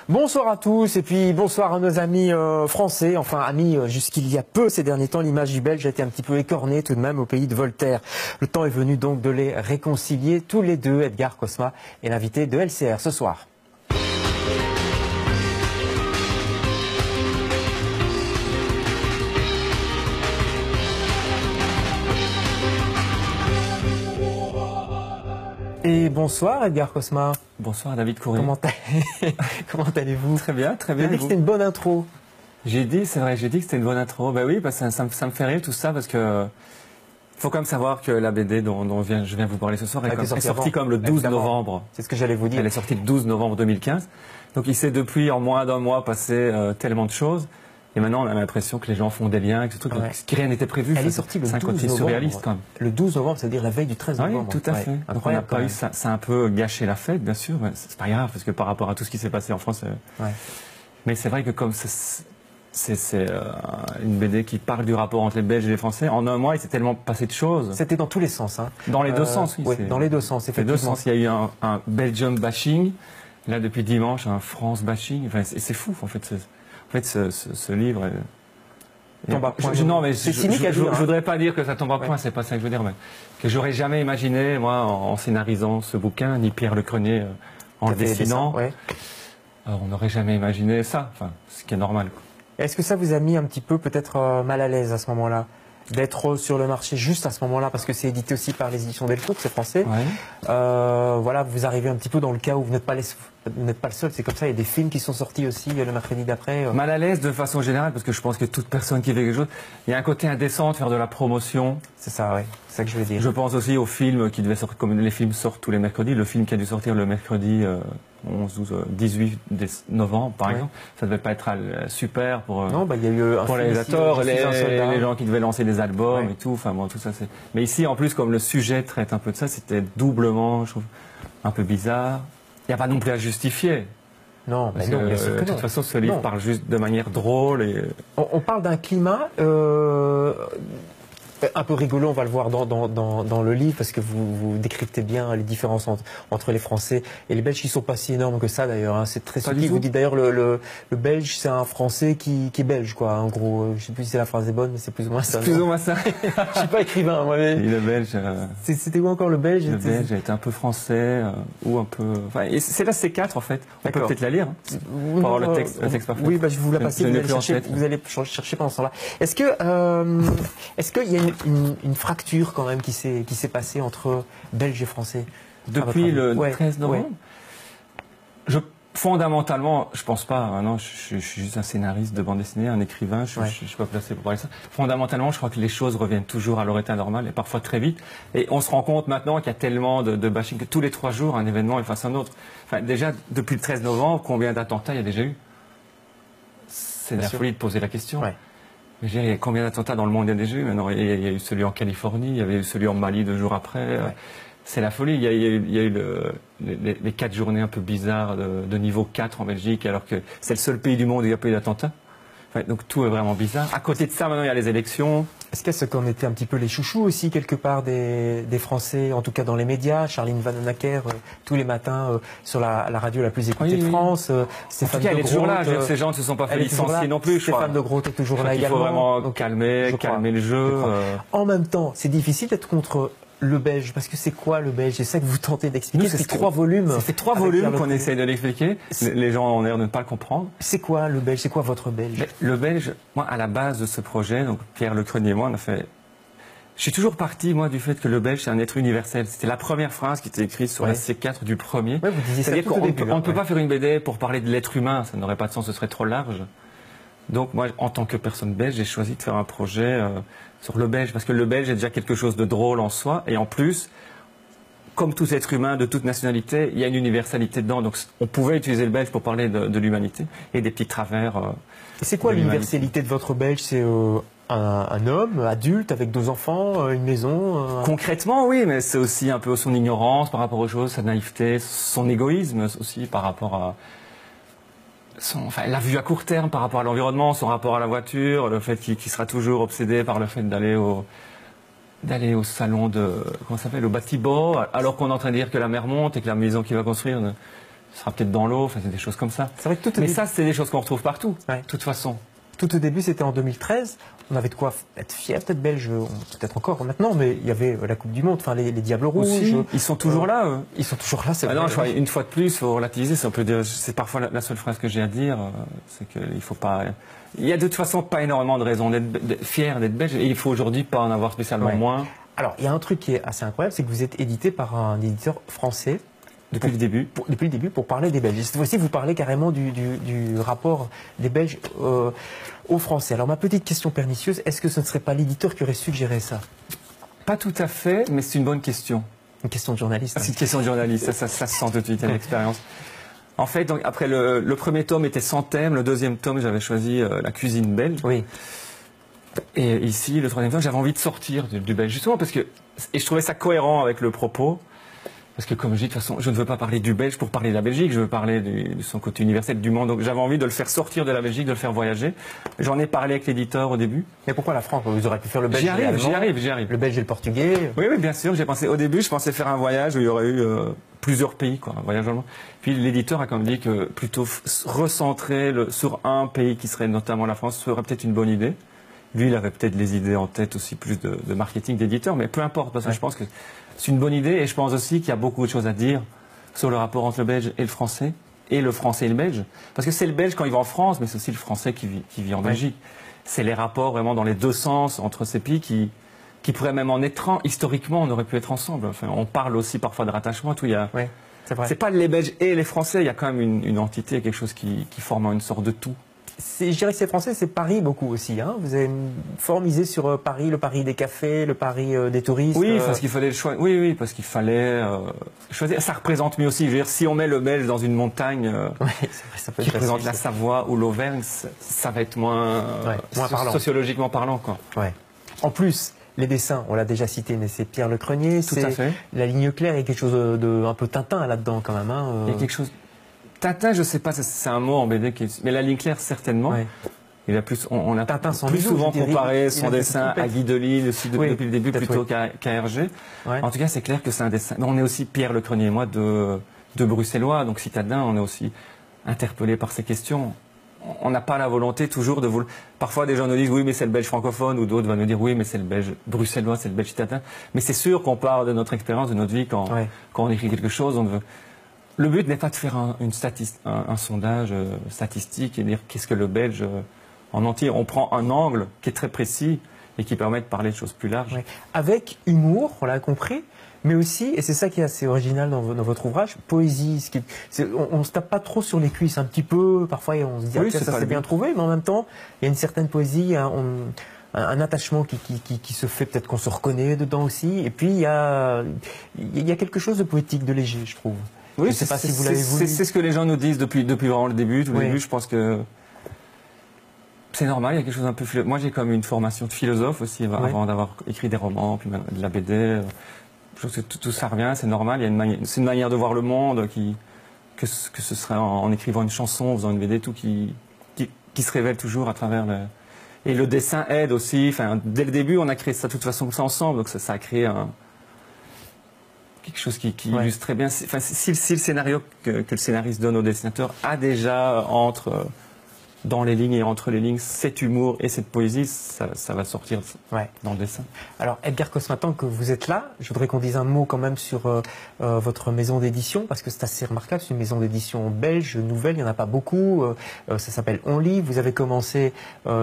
Bonsoir à tous et puis bonsoir à nos amis français, enfin amis jusqu'il y a peu ces derniers temps. L'image du Belge a été un petit peu écornée tout de même au pays de Voltaire. Le temps est venu donc de les réconcilier tous les deux. Edgar Cosma est l'invité de LCR ce soir. Et bonsoir Edgar Cosma. Bonsoir David Coury. Comment allez-vous? Très bien, très bien. Vous avez dit que c'était une bonne intro. J'ai dit, c'est vrai, j'ai dit que c'était une bonne intro. Ben oui, parce que ça me fait rire tout ça parce que faut quand même savoir que la BD dont je viens vous parler ce soir est sortie comme le 12 novembre. C'est ce que j'allais vous dire. Elle est sortie le 12 novembre 2015. Donc il s'est depuis en moins d'un mois passé tellement de choses. Et maintenant, on a l'impression que les gens font des liens avec ce truc, ouais. Qui rien n'était prévu. Elle est sortie le 12 novembre. C'est surréaliste quand même. Le 12 novembre, c'est-à-dire la veille du 13 novembre. Oui, tout à fait. Donc on n'a pas eu ça. Ça a un peu gâché la fête, bien sûr. Mais c'est pas grave, parce que par rapport à tout ce qui s'est passé en France. Ouais. Mais c'est vrai que comme c'est une BD qui parle du rapport entre les Belges et les Français, en un mois, il s'est tellement passé de choses. C'était dans tous les sens. Hein. Dans les deux sens, oui. Dans les deux sens, effectivement. Les deux sens. Il y a eu un Belgium bashing. Là, depuis dimanche, un France bashing. Enfin, c'est fou, en fait. Ce livre. Tombe à point. Non, mais c'est cynique à dire. Je voudrais pas dire que ça tombe à point, c'est pas ça que je veux dire, mais que j'aurais jamais imaginé, moi, en scénarisant ce bouquin, ni Pierre Lecrenier en le dessinant, on n'aurait jamais imaginé ça, enfin, ce qui est normal. Est-ce que ça vous a mis un petit peu peut-être mal à l'aise à ce moment-là, d'être sur le marché juste à ce moment-là, parce que c'est édité aussi par les éditions Delcourt, c'est français. Ouais. Voilà, vous arrivez un petit peu dans le cas où vous n'êtes pas le seul, c'est comme ça, il y a des films qui sont sortis aussi le mercredi d'après. Mal à l'aise de façon générale, parce que je pense que toute personne qui fait quelque chose, il y a un côté indécent de faire de la promotion. C'est ça, oui, c'est ça que je veux dire. Je pense aussi au film qui devait sortir, comme les films sortent tous les mercredis, le film qui a dû sortir le mercredi 11, 12, 18 novembre, par exemple. Ça devait pas être super pour, non, bah, il y a eu pour les réalisateurs, les gens qui devaient lancer des albums et tout. Enfin, bon, tout ça, c'est... Mais ici, en plus, comme le sujet traite un peu de ça, c'était doublement, je trouve, un peu bizarre. Il n'y a pas non plus à justifier. Non, mais non, bien sûr que de toute façon, ce livre parle juste de manière drôle. Et... On parle d'un climat un peu rigolo, on va le voir dans le livre, parce que vous décryptez bien les différences entre les Français et les Belges, qui ne sont pas si énormes que ça d'ailleurs. Hein. C'est très subtil. Vous dites d'ailleurs le Belge, c'est un Français qui est belge, quoi. En gros, je ne sais plus si la phrase est bonne, mais c'est plus ou moins ça. C'est plus ou moins ça. Je ne suis pas écrivain, moi. Mais... le Belge. C'était où encore le Belge? Le Belge était un peu français ou un peu. Enfin, c'est la C4 en fait. On peut peut-être la lire. Hein, pour avoir le texte parfait. Oui, bah, je vous la passe. Vous allez chercher pendant ce temps-là. Est-ce qu'il y a une fracture quand même qui s'est passée entre Belges et Français depuis le 13 novembre? Fondamentalement, je pense pas. Hein, non, je suis juste un scénariste de bande dessinée, un écrivain. Je suis pas placé pour parler de ça. Fondamentalement, je crois que les choses reviennent toujours à leur état normal et parfois très vite. Et on se rend compte maintenant qu'il y a tellement de bashing que tous les 3 jours, un événement est face à un autre. Enfin, déjà, depuis le 13 novembre, combien d'attentats il y a déjà eu? C'est de la folie de poser la question. Ouais. Mais il y a combien d'attentats dans le monde il y a déjà eu? Maintenant, il y a eu celui en Californie, il y avait eu celui en Mali 2 jours après. Ouais. C'est la folie. Il y a eu les 4 journées un peu bizarres de niveau 4 en Belgique, alors que c'est le seul pays du monde où il n'y a pas eu d'attentats. Enfin, donc tout est vraiment bizarre. À côté de ça, maintenant, il y a les élections. Est-ce qu'est-ce qu'on était un petit peu les chouchous aussi, quelque part, des Français, en tout cas dans les médias? Charline Vanhoenacker, tous les matins, sur la radio la plus écoutée de France. Stéphane de Groot, elle est toujours là. Ces gens ne se sont pas fait licencier non plus, je crois. Stéphane de Groot est toujours là également. Il faut vraiment calmer le jeu. En même temps, c'est difficile d'être contre le Belge, parce que c'est quoi le Belge? C'est ça que vous tentez d'expliquer. C'est 3 volumes. Ça fait 3 volumes qu'on essaye de l'expliquer. Les gens ont l'air de ne pas le comprendre. C'est quoi le Belge? C'est quoi votre Belge? Le Belge, moi, à la base de ce projet, donc Pierre Lecrenier et moi, on a fait... Je suis toujours parti, moi, du fait que le Belge, c'est un être universel. C'était la première phrase qui était écrite sur la C4 du premier. Ouais, vous disiez ça tout au début. On ne peut pas faire une BD pour parler de l'être humain. Ça n'aurait pas de sens, ce serait trop large. Donc moi, en tant que personne belge, j'ai choisi de faire un projet sur le Belge, parce que le Belge est déjà quelque chose de drôle en soi, et en plus, comme tout être humain de toute nationalité, il y a une universalité dedans. Donc on pouvait utiliser le Belge pour parler de l'humanité et des petits travers. Et c'est quoi l'universalité de votre Belge? C'est un homme adulte avec 2 enfants, une maison Concrètement, oui, mais c'est aussi un peu son ignorance par rapport aux choses, sa naïveté, son égoïsme aussi par rapport à... la vue à court terme par rapport à l'environnement, son rapport à la voiture, le fait qu'il sera toujours obsédé par le fait d'aller au salon de, comment ça s'appelle, au bâtiment, alors qu'on est en train de dire que la mer monte et que la maison qu'il va construire ce sera peut-être dans l'eau, enfin, c'est des choses comme ça. C'est vrai que mais ça, c'est des choses qu'on retrouve partout, ouais. De toute façon. Tout au début, c'était en 2013. On avait de quoi être fier, peut-être belge, peut-être encore maintenant, mais il y avait la Coupe du Monde, enfin les Diables Rouges. Aussi, ils sont toujours là, eux. Ils sont toujours là, c'est vrai. Non, une fois de plus, il faut relativiser. C'est parfois la seule phrase que j'ai à dire, c'est qu'il faut pas. Il y a de toute façon pas énormément de raisons d'être fier d'être belge, et il faut aujourd'hui pas en avoir spécialement moins. Alors, il y a un truc qui est assez incroyable, c'est que vous êtes édité par un éditeur français. Depuis le début. Depuis le début, pour parler des Belges. Cette fois-ci, vous parlez carrément du rapport des Belges aux Français. Alors, ma petite question pernicieuse, est-ce que ce ne serait pas l'éditeur qui aurait suggéré ça? Pas tout à fait, mais c'est une bonne question. Une question de journaliste. C'est une question de journaliste, ça se sent tout de suite, il y a l'expérience. En fait, donc, après le premier tome était sans thème, le deuxième tome, j'avais choisi la cuisine belge. Oui. Et ici, le troisième tome, j'avais envie de sortir du belge, justement, parce que, et je trouvais ça cohérent avec le propos. Parce que comme je dis, de toute façon, je ne veux pas parler du Belge pour parler de la Belgique, je veux parler de son côté universel, du monde. Donc j'avais envie de le faire sortir de la Belgique, de le faire voyager. J'en ai parlé avec l'éditeur au début. Mais pourquoi la France? Vous auriez pu faire le Belge et l'allemand. J'y arrive. Le Belge et le portugais. Oui, bien sûr. Au début, je pensais faire un voyage où il y aurait eu plusieurs pays, quoi, un voyage allemand. Puis l'éditeur a quand même dit que plutôt recentrer sur un pays qui serait notamment la France serait peut-être une bonne idée. Lui, il avait peut-être les idées en tête aussi plus de marketing d'éditeur, mais peu importe, parce que je pense que c'est une bonne idée, et je pense aussi qu'il y a beaucoup de choses à dire sur le rapport entre le belge et le français et le belge. Parce que c'est le belge quand il va en France, mais c'est aussi le français qui vit en Belgique. C'est les rapports vraiment dans les deux sens entre ces pays qui pourraient même en être, historiquement, on aurait pu être ensemble. Enfin, on parle aussi parfois de rattachement, tout. C'est pas les Belges et les Français, il y a quand même une entité, quelque chose qui forme une sorte de tout. Je dirais que c'est français, c'est Paris beaucoup aussi. Hein. Vous avez fort misé sur Paris, le Paris des cafés, le Paris des touristes. Oui, parce qu'il fallait le choix. Oui, parce qu'il fallait choisir. Ça représente mieux aussi. Je veux dire, si on met le Belge dans une montagne ça peut qui représente la Savoie ou l'Auvergne, ça va être moins parlant. Sociologiquement parlant, quoi. Ouais. En plus, les dessins, on l'a déjà cité, mais c'est Pierre Le Crenier. Tout à fait. La ligne claire, il y a quelque chose de un peu Tintin là-dedans quand même. Hein. Il y a quelque chose. Tintin, je sais pas, c'est un mot en BD mais la ligne claire certainement. Ouais. Il a plus, on a Tintin plus souvent comparé son dessin à Guy Delisle depuis le début plutôt qu'à Hergé. Ouais. En tout cas, c'est clair que c'est un dessin. Mais on est aussi Pierre Le Crenier et moi de Bruxellois, donc citadins. On est aussi interpellés par ces questions. On n'a pas la volonté toujours de vouloir. Parfois, des gens nous disent oui, mais c'est le belge francophone, ou d'autres vont nous dire oui, mais c'est le belge bruxellois, c'est le belge citadin. Mais c'est sûr qu'on part de notre expérience, de notre vie quand on écrit quelque chose, on veut. Le but n'est pas de faire un sondage statistique et dire qu'est-ce que le belge en entier. On prend un angle qui est très précis et qui permet de parler de choses plus larges. Ouais. Avec humour, on l'a compris, mais aussi, et c'est ça qui est assez original dans votre ouvrage, poésie. On ne se tape pas trop sur les cuisses, un petit peu, parfois on se dit ça c'est bien trouvé, mais en même temps, il y a une certaine poésie, un attachement qui se fait, peut-être qu'on se reconnaît dedans aussi, et puis il y a quelque chose de poétique, de léger, je trouve. Oui, c'est ce que les gens nous disent depuis vraiment le début. Tout le début, je pense que c'est normal. Il y a quelque chose un peu. Moi, j'ai comme une formation de philosophe aussi avant d'avoir écrit des romans, puis de la BD. Je pense que tout ça revient, c'est normal. C'est une manière de voir le monde que ce serait en écrivant une chanson, en faisant une BD, tout qui se révèle toujours à travers le. Et le dessin aide aussi. Enfin, dès le début, on a créé ça de toute façon ensemble, donc ça a créé quelque chose qui illustre très bien. Enfin, si le scénario que le scénariste donne au dessinateur a déjà dans les lignes et entre les lignes cet humour et cette poésie, ça va sortir dans le dessin. Alors, Edgar Cosma, tant que vous êtes là, je voudrais qu'on dise un mot quand même sur votre maison d'édition, parce que c'est assez remarquable. C'est une maison d'édition belge, nouvelle, il n'y en a pas beaucoup. Ça s'appelle On Lit. Vous avez commencé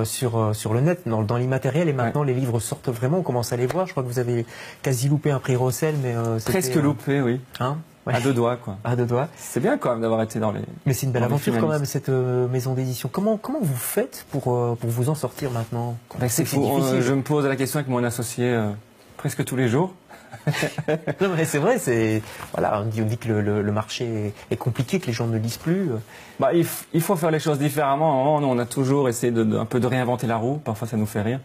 sur le net, dans l'immatériel, et maintenant les livres sortent vraiment, on commence à les voir. Je crois que vous avez quasi loupé un prix Rossel, mais presque loupé, oui. Hein? À deux doigts, quoi. À deux doigts. C'est bien quand même d'avoir été dans les. Mais c'est une belle aventure quand même, cette maison d'édition. Comment vous faites pour vous en sortir maintenant? C'est fou. Je me pose la question avec mon associé presque tous les jours. Non, mais c'est vrai, on dit que le marché est compliqué, que les gens ne lisent plus. Il faut faire les choses différemment. On a toujours essayé un peu de réinventer la roue. Parfois, ça nous fait rire.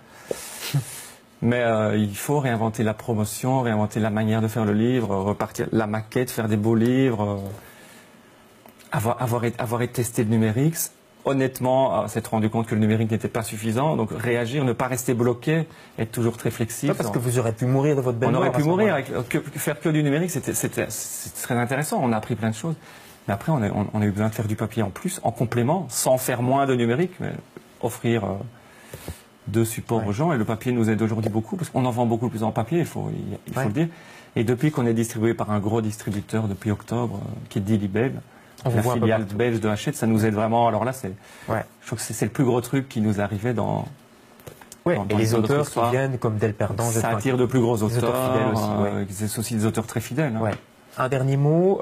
Mais il faut réinventer la promotion, réinventer la manière de faire le livre, repartir la maquette, faire des beaux livres, avoir testé le numérique. Honnêtement, s'être rendu compte que le numérique n'était pas suffisant, donc réagir, ne pas rester bloqué, être toujours très flexible. Parce que vous aurez pu mourir de votre belle mort. On aurait pu mourir, faire que du numérique, c'est très intéressant, on a appris plein de choses. Mais après, on a eu besoin de faire du papier en plus, en complément, sans faire moins de numérique, mais offrir 2 supports aux gens. Et le papier nous aide aujourd'hui beaucoup, parce qu'on en vend beaucoup plus en papier, il faut le dire. Et depuis qu'on est distribué par un gros distributeur depuis octobre, qui est Dilibel, la filiale belge de Hachette, ça nous aide vraiment. Alors là, je trouve que c'est le plus gros truc qui nous arrivait dans et les auteurs qui viennent comme Del Perdant. Ça attire de plus gros auteurs c'est aussi des auteurs très fidèles. Un dernier mot,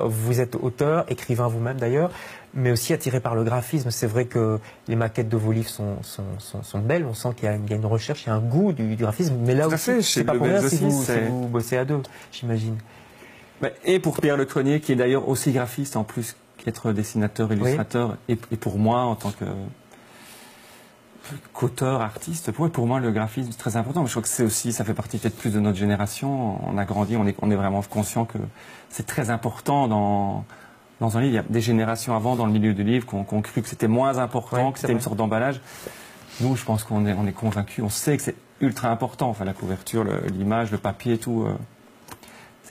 vous êtes auteur, écrivain vous-même d'ailleurs, mais aussi attiré par le graphisme. C'est vrai que les maquettes de vos livres sont belles, on sent qu'il y a une recherche, il y a un goût du graphisme, mais là aussi, c'est pas pour rien si vous bossez à 2, j'imagine. Et pour Pierre Lecronier, qui est d'ailleurs aussi graphiste en plus qu'être dessinateur, illustrateur, et pour moi en tant qu'auteur, artiste, pour moi le graphisme c'est très important. Mais je crois que c'est aussi, ça fait partie peut-être plus de notre génération. On a grandi, on est vraiment conscient que c'est très important dans un livre. Il y a des générations avant dans le milieu du livre qui ont cru que c'était moins important, que c'était une sorte d'emballage. Nous, je pense qu'on est convaincus, on sait que c'est ultra important. Enfin, la couverture, l'image, le papier, tout.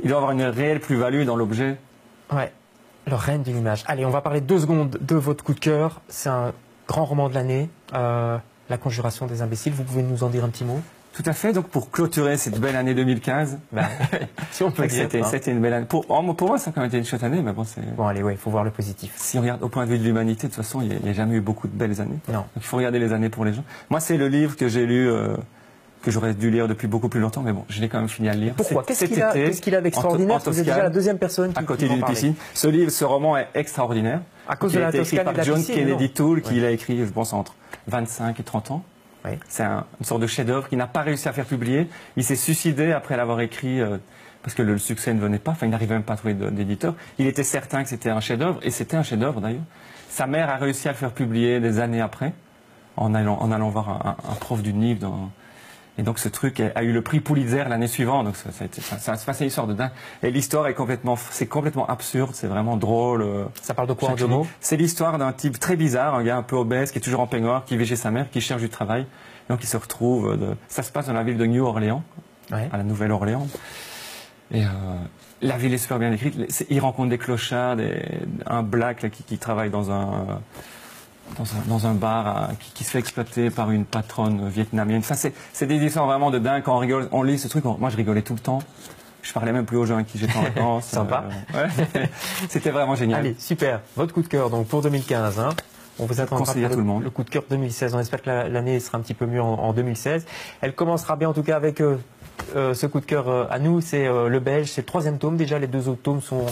Il doit y avoir une réelle plus-value dans l'objet. Ouais, le règne d'une image. Allez, on va parler 2 secondes de votre coup de cœur. C'est un grand roman de l'année, La Conjuration des imbéciles. Vous pouvez nous en dire un petit mot? Tout à fait. Donc, pour clôturer cette belle année 2015, si on peut dire, c'était une belle année. Pour moi, ça a quand même été une chouette année, mais bon, c'est... Bon, allez, il faut voir le positif. Si on regarde au point de vue de l'humanité, de toute façon, il n'y a jamais eu beaucoup de belles années. Non. Donc, il faut regarder les années pour les gens. Moi, c'est le livre que j'ai lu, que j'aurais dû lire depuis beaucoup plus longtemps, mais bon, je l'ai quand même fini à le lire. Pourquoi? Qu'est-ce qu'il a d'extraordinaire? Vous êtes déjà la 2e personne qui à côté d'une piscine. Ce roman est extraordinaire. À cause de la Toscane par John Kennedy Toole, qui l'a écrit, je pense, entre 25 et 30 ans. C'est une sorte de chef-d'œuvre qu'il n'a pas réussi à faire publier. Il s'est suicidé après l'avoir écrit parce que le succès ne venait pas. Enfin, il n'arrivait même pas à trouver d'éditeur. Il était certain que c'était un chef-d'œuvre, et c'était un chef-d'œuvre d'ailleurs. Sa mère a réussi à le faire publier des années après, en allant voir un prof d'univ. Et donc ce truc a eu le prix Pulitzer l'année suivante. Donc c'est une histoire de dingue. Et l'histoire est complètement absurde. C'est vraiment drôle. Ça parle de quoi en 2 mots? C'est l'histoire d'un type très bizarre, un gars un peu obèse, qui est toujours en peignoir, qui vit chez sa mère, qui cherche du travail. Donc il se retrouve. Ça se passe dans la ville de New Orleans, à la Nouvelle-Orléans. Et la ville est super bien écrite. Il rencontre des clochards, un black là, qui travaille dans un bar qui se fait exploiter par une patronne vietnamienne. Enfin, c'est des histoires vraiment de dingue. Quand on lit ce truc, moi je rigolais tout le temps. Je parlais même plus aux gens avec qui j'étais en vacances. Sympa. C'était vraiment génial. Allez, super. Votre coup de cœur donc pour 2015. On vous attendra pour tout le monde. Le coup de cœur 2016. On espère que l'année sera un petit peu mieux en 2016. Elle commencera bien en tout cas avec ce coup de cœur à nous. C'est le belge. C'est le 3e tome. Déjà, les 2 autres tomes sont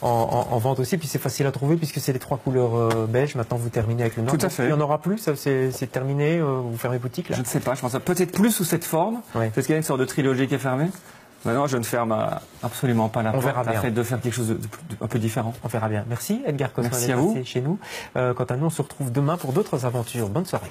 en vente aussi, puis c'est facile à trouver puisque c'est les 3 couleurs belges. Maintenant, vous terminez avec le nord. Tout à fait. Il n'y en aura plus, c'est terminé. Vous fermez boutique là? Je ne sais pas. Je pense peut-être plus sous cette forme, parce qu'il y a une sorte de trilogie qui est fermée. Maintenant, je ne ferme absolument pas la porte. On verra bien. Fait de faire quelque chose un peu différent. On verra bien. Merci Edgar Cosma d'être passé chez nous. Quant à nous, on se retrouve demain pour d'autres aventures. Bonne soirée.